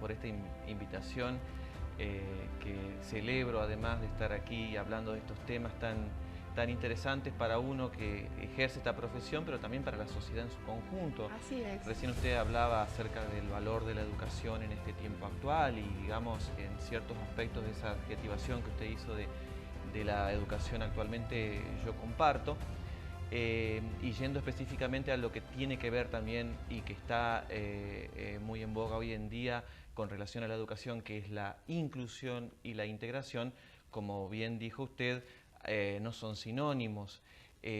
por esta invitación que celebro, además de estar aquí hablando de estos temas tan interesantes para uno que ejerce esta profesión, pero también para la sociedad en su conjunto. Así es. Recién usted hablaba acerca del valor de la educación en este tiempo actual y, digamos, en ciertos aspectos de esa adjetivación que usted hizo de la educación actualmente yo comparto. Y yendo específicamente a lo que tiene que ver también y que está muy en boga hoy en día con relación a la educación, que es la inclusión y la integración, como bien dijo usted, no son sinónimos.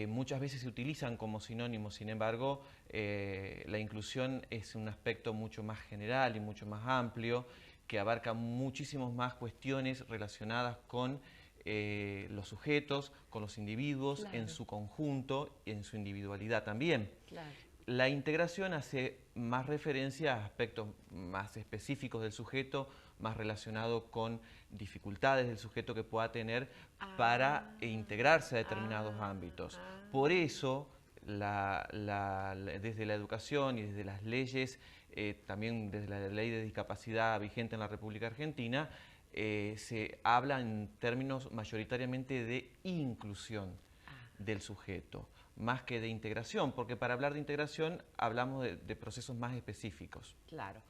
Muchas veces se utilizan como sinónimos, sin embargo, la inclusión es un aspecto mucho más general y mucho más amplio, que abarca muchísimas más cuestiones relacionadas con los sujetos, con los individuos, Claro. en su conjunto y en su individualidad también. Claro. La integración hace más referencia a aspectos más específicos del sujeto, más relacionado con dificultades del sujeto que pueda tener para integrarse a determinados ámbitos. Por eso, desde la educación y desde las leyes, también desde la ley de discapacidad vigente en la República Argentina, se habla en términos mayoritariamente de inclusión del sujeto, más que de integración, porque para hablar de integración hablamos de procesos más específicos. Claro.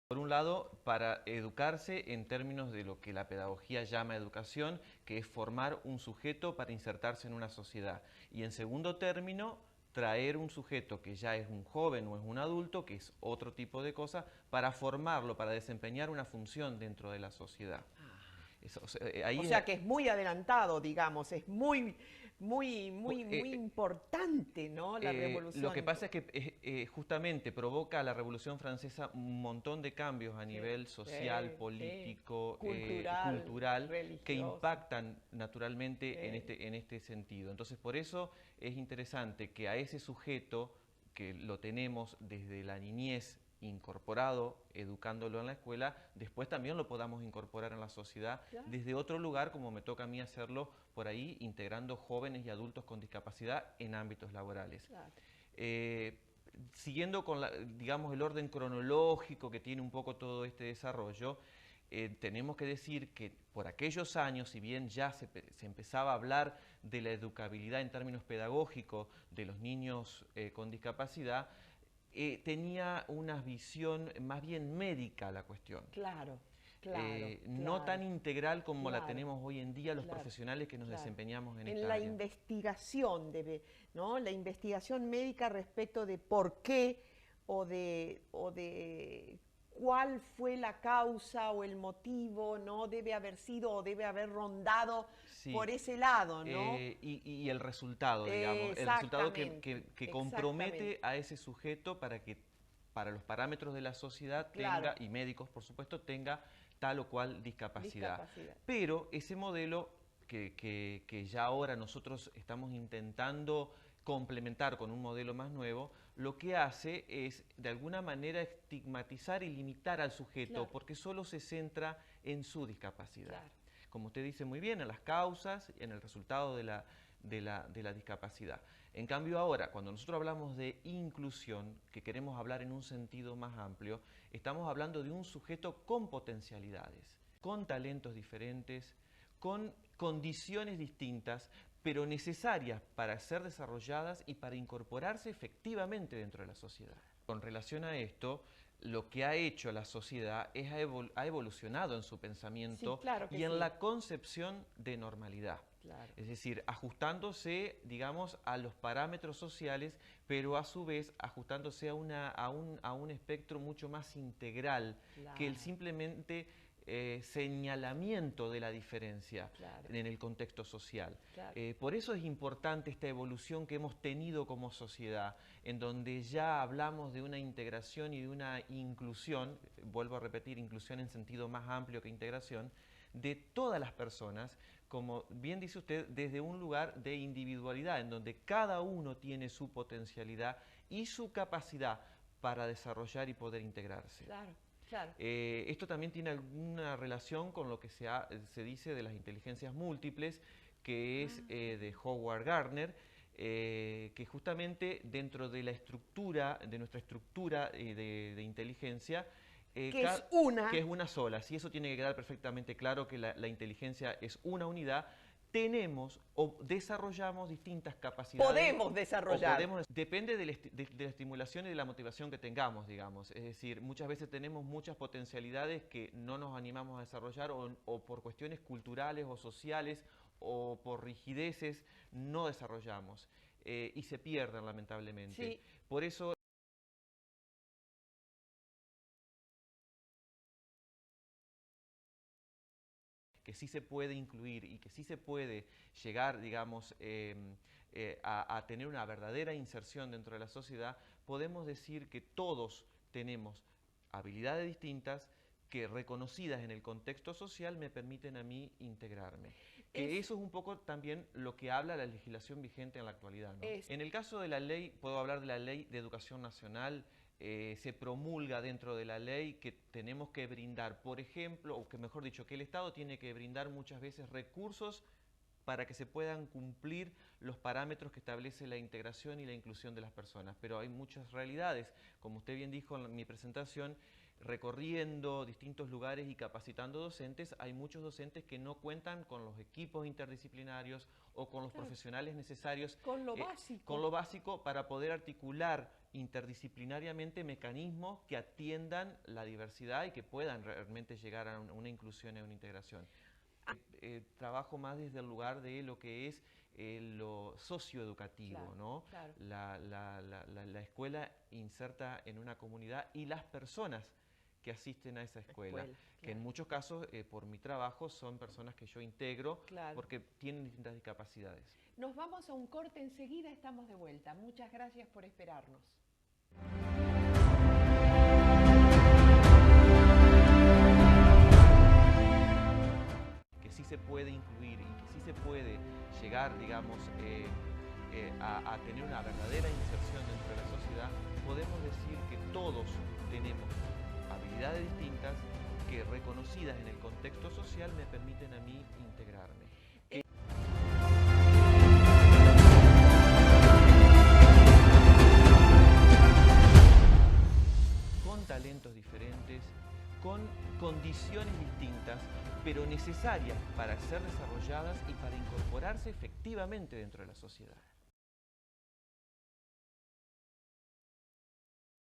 Por un lado, para educarse en términos de lo que la pedagogía llama educación, que es formar un sujeto para insertarse en una sociedad. Y en segundo término, traer un sujeto que ya es un joven o es un adulto, que es otro tipo de cosa, para formarlo, para desempeñar una función dentro de la sociedad. Eso, O sea que es muy adelantado, digamos, es muy importante, ¿no? La revolución. Lo que pasa es que justamente provoca la Revolución Francesa un montón de cambios a nivel social, político, cultural, religioso, que impactan naturalmente en este sentido. Entonces, por eso es interesante que a ese sujeto que lo tenemos desde la niñez incorporado, educándolo en la escuela, después también lo podamos incorporar en la sociedad desde otro lugar, como me toca a mí hacerlo por ahí, integrando jóvenes y adultos con discapacidad en ámbitos laborales. Claro. Siguiendo con digamos, el orden cronológico que tiene un poco todo este desarrollo, tenemos que decir que por aquellos años, si bien ya se empezaba a hablar de la educabilidad en términos pedagógicos de los niños con discapacidad, tenía una visión más bien médica la cuestión. Claro, no tan integral como la claro, tenemos hoy en día los profesionales que nos desempeñamos en esta la área. investigación, ¿no? La investigación médica respecto de por qué o de cuál fue la causa o el motivo, ¿no? Debe haber sido o debe haber rondado por ese lado, ¿no? Y el resultado, digamos, el resultado que compromete a ese sujeto para que para los parámetros de la sociedad tenga, y médicos por supuesto, tenga tal o cual discapacidad. Pero ese modelo que ya ahora nosotros estamos intentando complementar con un modelo más nuevo, lo que hace es de alguna manera estigmatizar y limitar al sujeto porque solo se centra en su discapacidad. Como usted dice muy bien, en las causas y en el resultado de la discapacidad. En cambio ahora, cuando nosotros hablamos de inclusión, que queremos hablar en un sentido más amplio, estamos hablando de un sujeto con potencialidades, con talentos diferentes, con condiciones distintas, pero necesarias para ser desarrolladas y para incorporarse efectivamente dentro de la sociedad. Con relación a esto, lo que ha hecho la sociedad es ha evolucionado en su pensamiento y en la concepción de normalidad. Es decir, ajustándose, digamos, a los parámetros sociales, pero a su vez ajustándose a un espectro mucho más integral que el simplemente señalamiento de la diferencia en el contexto social. Por eso es importante esta evolución que hemos tenido como sociedad, en donde ya hablamos de una integración y de una inclusión, vuelvo a repetir, inclusión en sentido más amplio que integración, de todas las personas, como bien dice usted, desde un lugar de individualidad, en donde cada uno tiene su potencialidad y su capacidad para desarrollar y poder integrarse. Esto también tiene alguna relación con lo que se dice de las inteligencias múltiples, que es de Howard Gardner, que justamente dentro de la estructura, de nuestra estructura de inteligencia, que es una sola. Si eso tiene que quedar perfectamente claro, que la inteligencia es una unidad, tenemos o desarrollamos distintas capacidades. Podemos desarrollar. Depende de la estimulación y de la motivación que tengamos, digamos. Es decir, muchas veces tenemos muchas potencialidades que no nos animamos a desarrollar o por cuestiones culturales o sociales o por rigideces no desarrollamos y se pierden lamentablemente. Sí. Por eso que sí se puede incluir y que sí se puede llegar, digamos, a tener una verdadera inserción dentro de la sociedad, podemos decir que todos tenemos habilidades distintas que reconocidas en el contexto social me permiten a mí integrarme. Eso es un poco también lo que habla la legislación vigente en la actualidad, ¿no? En el caso de la ley, puedo hablar de la Ley de Educación Nacional. Se promulga dentro de la ley que tenemos que brindar, por ejemplo, o que mejor dicho, que el Estado tiene que brindar muchas veces recursos para que se puedan cumplir los parámetros que establece la integración y la inclusión de las personas. Pero hay muchas realidades, como usted bien dijo en mi presentación, recorriendo distintos lugares y capacitando docentes, hay muchos docentes que no cuentan con los equipos interdisciplinarios o con los profesionales necesarios. Con lo básico. Con lo básico para poder articular interdisciplinariamente mecanismos que atiendan la diversidad y que puedan realmente llegar a una inclusión y a una integración. Trabajo más desde el lugar de lo que es lo socioeducativo, claro, ¿no? Claro. La escuela inserta en una comunidad y las personas que asisten a esa escuela, que en muchos casos, por mi trabajo, son personas que yo integro porque tienen distintas discapacidades. Nos vamos a un corte, enseguida estamos de vuelta. Muchas gracias por esperarnos. Que sí se puede incluir y que sí se puede llegar, digamos, a tener una verdadera inserción dentro de la sociedad, podemos decir que todos tenemos habilidades distintas que, reconocidas en el contexto social, me permiten a mí integrarme. Con talentos diferentes, con condiciones distintas, pero necesarias para ser desarrolladas y para incorporarse efectivamente dentro de la sociedad.